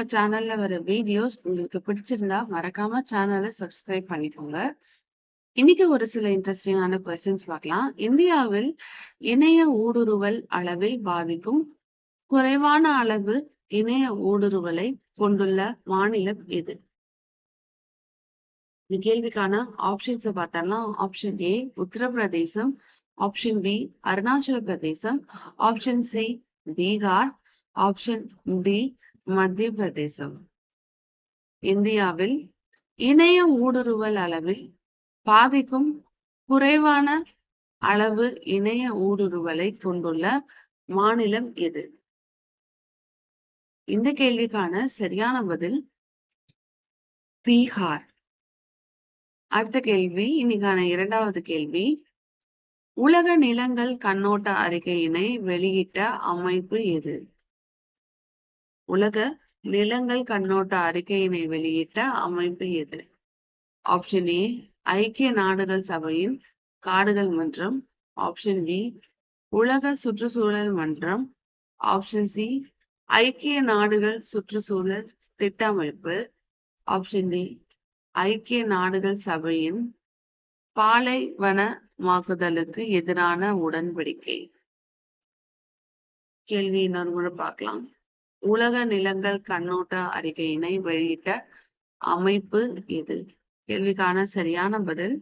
நம்ம சேனல்ல வர வீடியோஸ் உங்களுக்கு பிடிச்சிருந்தா மறக்காம சேனலை சப்ஸ்கிரைப் பண்ணிக்கோங்க. இன்னைக்கு ஒரு சில இன்ட்ரெஸ்டிங்கான கொஸ்டின்ஸ் பார்க்கலாம். இந்தியாவில் இணைய ஊடுருவல் அளவில் பாதிக்கும் குறைவான அளவு இணைய ஊடுருவலை கொண்டுள்ள மாநிலம் எது? இந்த கேள்விக்கான ஆப்ஷன்ஸ் பார்த்தோம்னா, option A Uttar Pradesh, option B Arunachal பிரதேசம், option C Bihar, option D Madhya பிரதேசம். இந்தியாவில் இணைய ஊடுருவல் அளவில் பாதிக்கும் குறைவான அளவு இணைய ஊடுருவலை கொண்டுள்ள மாநிலம் எது? இந்த கேள்விக்கான சரியான பதில் பீகார். அடுத்த கேள்வி, இன்னைக்கான இரண்டாவது கேள்வி. உலக நிலங்கள் கண்ணோட்ட அறிக்கையினை வெளியிட்ட அமைப்பு எது? உலக நிலங்கள் கண்ணோட்ட அறிக்கையினை வெளியிட்ட அமைப்பு எது? ஆப்ஷன் ஏ ஐக்கிய நாடுகள் சபையின் காடுகள் மன்றம், ஆப்ஷன் பி உலக சுற்றுச்சூழல் மன்றம், ஆப்ஷன் சி ஐக்கிய நாடுகள் சுற்றுச்சூழல் திட்டமைப்பு, ஆப்ஷன் டி ஐக்கிய நாடுகள் சபையின் பாலைவனமாக்குதலுக்கு எதிரான உடன்படிக்கை. கேள்வி இன்னொரு முறை பார்க்கலாம். உலக நிலங்கள் கண்ணோட்ட அறிக்கையினை வெளியிட்ட அமைப்பு எது? கேள்விக்கான சரியான பதில்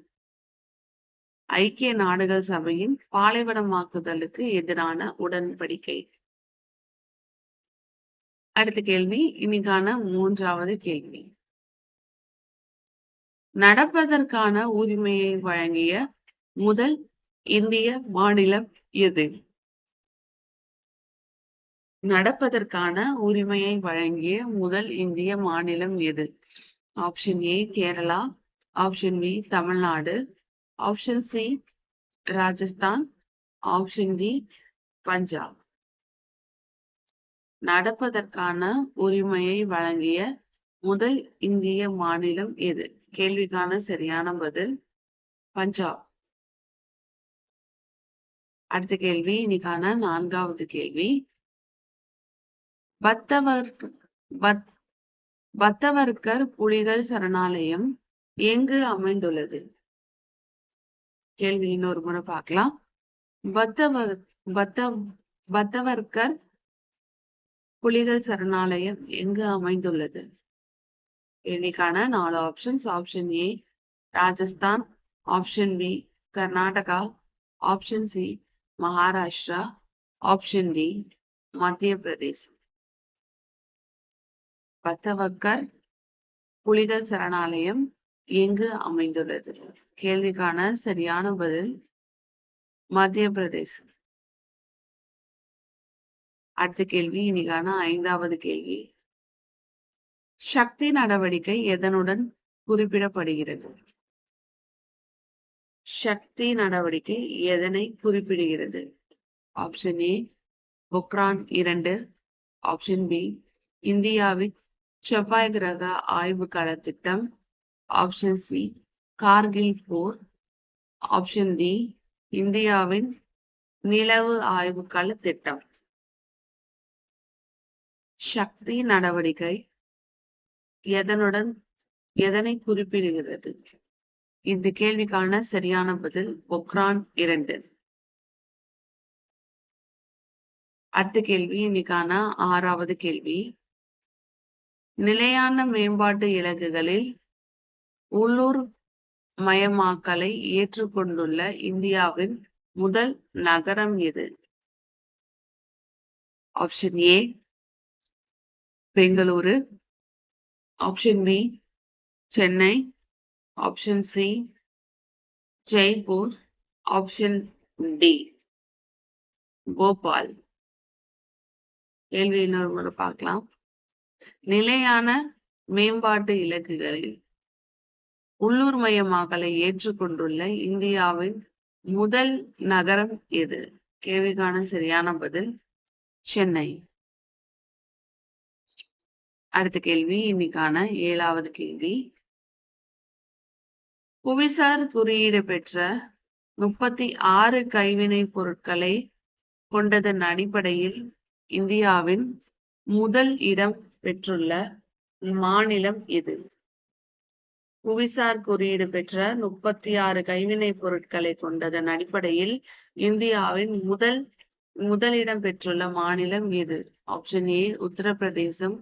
ஐக்கிய நாடுகள் சபையின் பாலைவனமாக்குதலுக்கு எதிரான உடன்படிக்கை. அடுத்த கேள்வி, இன்னைக்கான மூன்றாவது கேள்வி. நடப்பதற்கான உரிமையை வழங்கிய முதல் இந்திய மாநிலம் எது? நடப்பதற்கான உரிமையை வழங்கிய முதல் இந்திய மாநிலம் எது? Option A Kerala, option B Tamil Nadu, option C Rajasthan, option D Punjab. நடப்பதற்கான உரிமையை வழங்கிய முதல் இந்திய மாநிலம் எது? கேள்விக்கான சரியான பதில் பஞ்சாப். அடுத்த கேள்வி, இன்னைக்கான நான்காவது கேள்வி. பத்தவர்கர் புலிகள் சரணாலயம் எங்கு அமைந்துள்ளது? கேள்வி இன்னொரு முறை பார்க்கலாம். பத்தவர்கர் புலிகள் சரணாலயம் எங்கு அமைந்துள்ளது? கேள்விக்கான 4 options. Option A Rajasthan, option B Karnataka, option C Maharashtra, option D Madhya Pradesh. பத்தவர்கர் புலிகள் சரணாலயம் எங்கு அமைந்துள்ளது? கேள்விக்கான சரியான பதில் மத்திய பிரதேசம். அடுத்த கேள்வி, இன்னைக்கான 5வது கேள்வி. சக்தி நடவடிக்கை எதனுடன் குறிப்பிடப்படுகிறது? சக்தி நடவடிக்கை எதனை குறிப்பிடுகிறது? Option A Pokhran 2, option B இந்தியாவின் செவ்வாய் கிரக ஆய்வுக்கள திட்டம், ஆப்ஷன் சி கார்கில் போர், ஆப்ஷன் டி இந்தியாவின் நிலவு ஆய்வுக்கள திட்டம். சக்தி நடவடிக்கை எதனை குறிப்பிடுகிறது? இந்த கேள்விக்கான சரியான பதில் பொக்ரான் 2. அடுத்த கேள்வி, இன்னைக்கான 6வது கேள்வி. நிலையான மேம்பாட்டு இலக்குகளில் உள்ளூர் மயமாக்கலை ஏற்றுக்கொண்டுள்ள இந்தியாவின் முதல் நகரம் எது? Option A Bengaluru, option B Chennai, option C Jaipur, option D Bhopal. கேள்வி இன்னொரு முறை பார்க்கலாம். நிலையான மேம்பாட்டு இலக்குகளில் உள்ளூர் மயமாக்கலை ஏற்றுக்கொண்டுள்ள இந்தியாவின் முதல் நகரம் எது? கேள்விக்கான சரியான பதில் சென்னை. அடுத்த கேள்வி, இன்னைக்கான 7வது கேள்வி. புவிசார் குறியீடு பெற்ற 36 கைவினை பொருட்களை கொண்டதன் அடிப்படையில் இந்தியாவின் முதல் இடம் பெற்றுள்ள மாநிலம் எது? புவிசார் குறியீடு பெற்ற 36 கைவினைப் பொருட்களை கொண்டதன் அடிப்படையில் இந்தியாவின் முதலிடம் பெற்றுள்ள மாநிலம் எது? Option A Uttar Pradesh,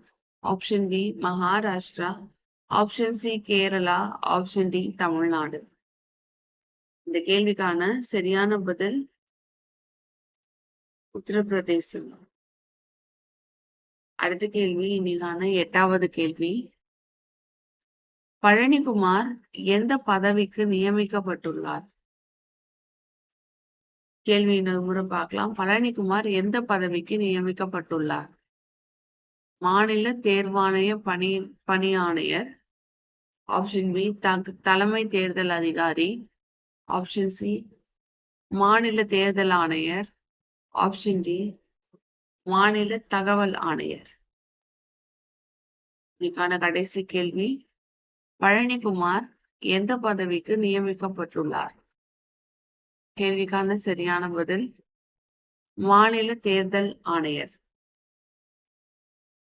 option B Maharashtra, option C Kerala, option D Tamil Nadu. இந்த கேள்விக்கான சரியான பதில் உத்தரப்பிரதேசம். அடுத்த கேள்வி, இன்னைக்கான 8வது கேள்வி. பழனிக்குமார் எந்த பதவிக்கு நியமிக்கப்பட்டுள்ளார்? கேள்வி இன்னொரு முறை பார்க்கலாம். பழனிக்குமார் எந்த பதவிக்கு நியமிக்கப்பட்டுள்ளார்? மாநில தேர்வாணைய பணி ஆணையர், ஆப்ஷன் பி தலைமை தேர்தல் அதிகாரி, ஆப்ஷன் சி மாநில தேர்தல் ஆணையர், ஆப்ஷன் டி மாநில தகவல் ஆணையர். இதுக்கான கடைசி கேள்வி, பழனிக்குமார் எந்த பதவிக்கு நியமிக்கப்பட்டுள்ளார்? கேள்விக்கான சரியான பதில் மாநில தேர்தல் ஆணையர்.